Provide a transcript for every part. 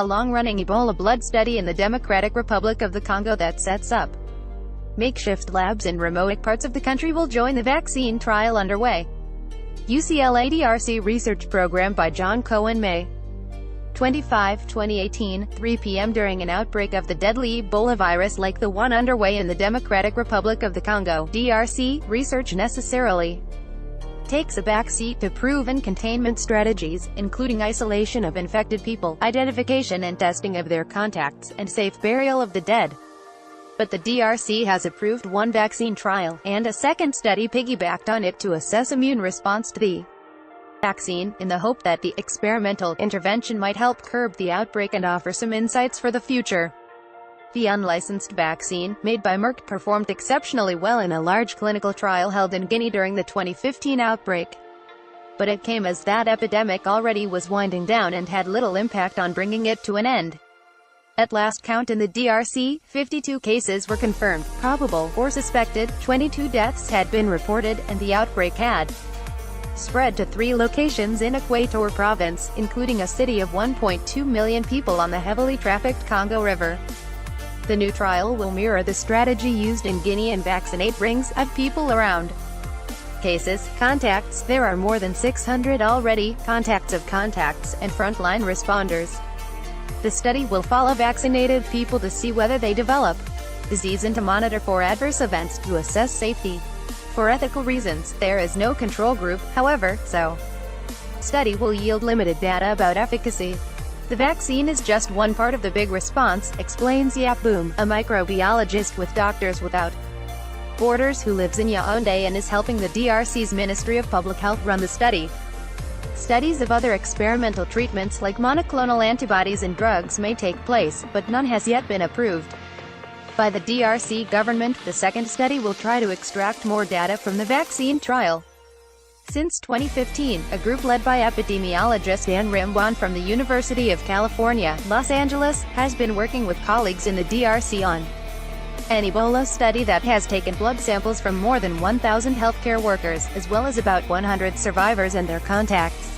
a long-running Ebola blood study in the Democratic Republic of the Congo that sets up makeshift labs in remote parts of the country will join the vaccine trial underway. UCLA DRC research program by John Cohen, May 25, 2018, 3 p.m. During an outbreak of the deadly Ebola virus like the one underway in the Democratic Republic of the Congo, DRC, research necessarily takes a backseat to proven containment strategies, including isolation of infected people, identification and testing of their contacts, and safe burial of the dead. But the DRC has approved one vaccine trial, and a second study piggybacked on it to assess immune response to the vaccine, in the hope that the experimental intervention might help curb the outbreak and offer some insights for the future. The unlicensed vaccine, made by Merck, performed exceptionally well in a large clinical trial held in Guinea during the 2015 outbreak. But it came as that epidemic already was winding down and had little impact on bringing it to an end. At last count in the DRC, 52 cases were confirmed, probable, or suspected, 22 deaths had been reported, and the outbreak had spread to 3 locations in Equator Province, including a city of 1.2 million people on the heavily trafficked Congo River. The new trial will mirror the strategy used in Guinea and vaccinate rings of people around cases, contacts. There are more than 600 already, contacts of contacts, and frontline responders. The study will follow vaccinated people to see whether they develop disease and to monitor for adverse events to assess safety. For ethical reasons, there is no control group, however, so study will yield limited data about efficacy. The vaccine is just one part of the big response, explains Yap Boom, a microbiologist with Doctors Without Borders who lives in Yaoundé and is helping the DRC's Ministry of Public Health run the study. Studies of other experimental treatments like monoclonal antibodies and drugs may take place, but none has yet been approved by the DRC government. The second study will try to extract more data from the vaccine trial. Since 2015, a group led by epidemiologist Anne Rimwan from the University of California, Los Angeles, has been working with colleagues in the DRC on an Ebola study that has taken blood samples from more than 1,000 healthcare workers, as well as about 100 survivors and their contacts.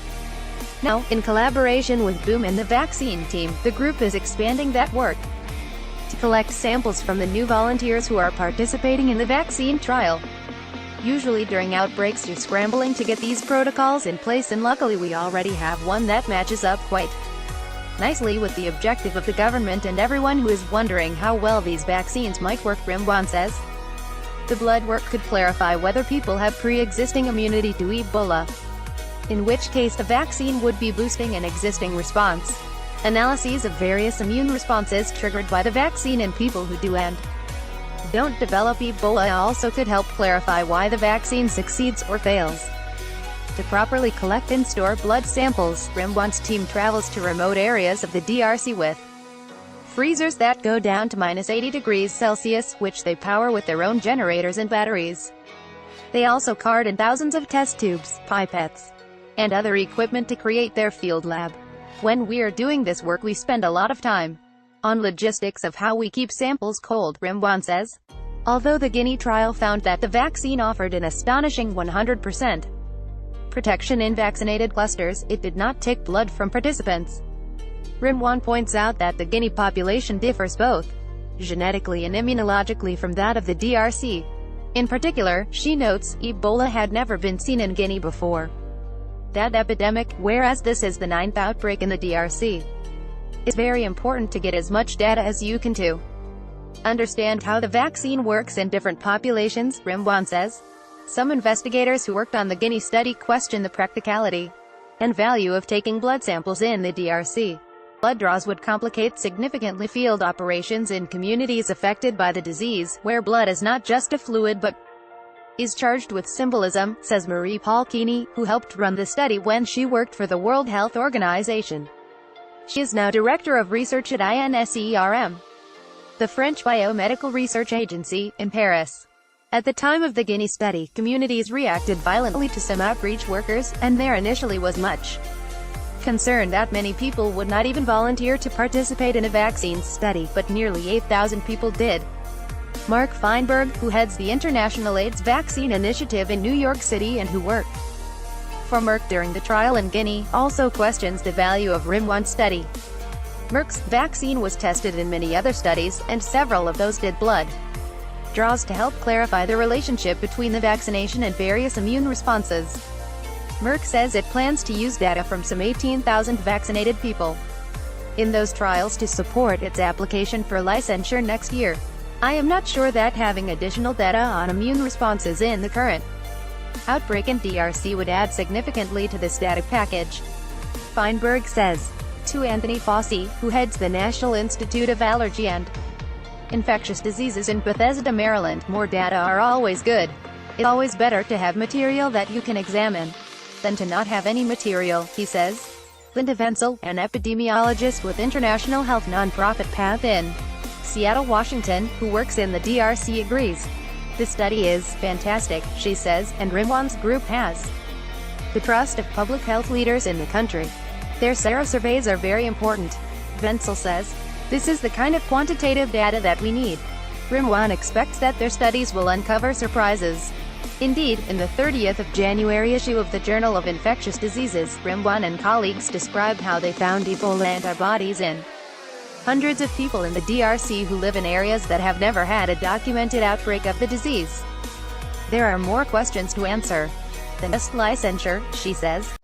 Now, in collaboration with Boom and the vaccine team, the group is expanding that work to collect samples from the new volunteers who are participating in the vaccine trial. Usually during outbreaks you're scrambling to get these protocols in place, and luckily we already have one that matches up quite nicely with the objective of the government and everyone who is wondering how well these vaccines might work, Rimwan says. The blood work could clarify whether people have pre-existing immunity to Ebola, in which case the vaccine would be boosting an existing response. Analyses of various immune responses triggered by the vaccine in people who do and don't develop Ebola also could help clarify why the vaccine succeeds or fails. To properly collect and store blood samples, Rimwan's team travels to remote areas of the DRC with freezers that go down to -80 degrees Celsius, which they power with their own generators and batteries. They also cart in thousands of test tubes, pipettes, and other equipment to create their field lab. When we're doing this work we spend a lot of time on logistics of how we keep samples cold, Rimwan says. Although the Guinea trial found that the vaccine offered an astonishing 100% protection in vaccinated clusters, it did not take blood from participants. Rimwan points out that the Guinea population differs both genetically and immunologically from that of the DRC. In particular, she notes, Ebola had never been seen in Guinea before that epidemic, whereas this is the 9th outbreak in the DRC. It's very important to get as much data as you can to understand how the vaccine works in different populations, Rimwan says. Some investigators who worked on the Guinea study question the practicality and value of taking blood samples in the DRC. Blood draws would complicate significantly field operations in communities affected by the disease, where blood is not just a fluid but is charged with symbolism, says Marie-Paul Keeney, who helped run the study when she worked for the World Health Organization. She is now Director of Research at INSERM, the French biomedical research agency, in Paris. At the time of the Guinea study, communities reacted violently to some outreach workers, and there initially was much concern that many people would not even volunteer to participate in a vaccine study, but nearly 8,000 people did. Mark Feinberg, who heads the International AIDS Vaccine Initiative in New York City and who worked for Merck during the trial in Guinea, also questions the value of Rimwan's study. Merck's vaccine was tested in many other studies, and several of those did blood draws to help clarify the relationship between the vaccination and various immune responses. Merck says it plans to use data from some 18,000 vaccinated people in those trials to support its application for licensure next year. I am not sure that having additional data on immune responses in the current outbreak in DRC would add significantly to this data package, Feinberg says. To Anthony Fauci, who heads the National Institute of Allergy and Infectious Diseases in Bethesda, Maryland, more data are always good. It's always better to have material that you can examine than to not have any material, he says. Linda Venzel, an epidemiologist with international health nonprofit Path in Seattle, Washington, who works in the DRC, agrees. This study is fantastic, she says, and Rimwan's group has the trust of public health leaders in the country. Their serosurveys are very important. Venzel says, this is the kind of quantitative data that we need. Rimwan expects that their studies will uncover surprises. Indeed, in the 30th of January issue of the Journal of Infectious Diseases, Rimwan and colleagues described how they found Ebola antibodies in hundreds of people in the DRC who live in areas that have never had a documented outbreak of the disease. There are more questions to answer than just licensure, she says.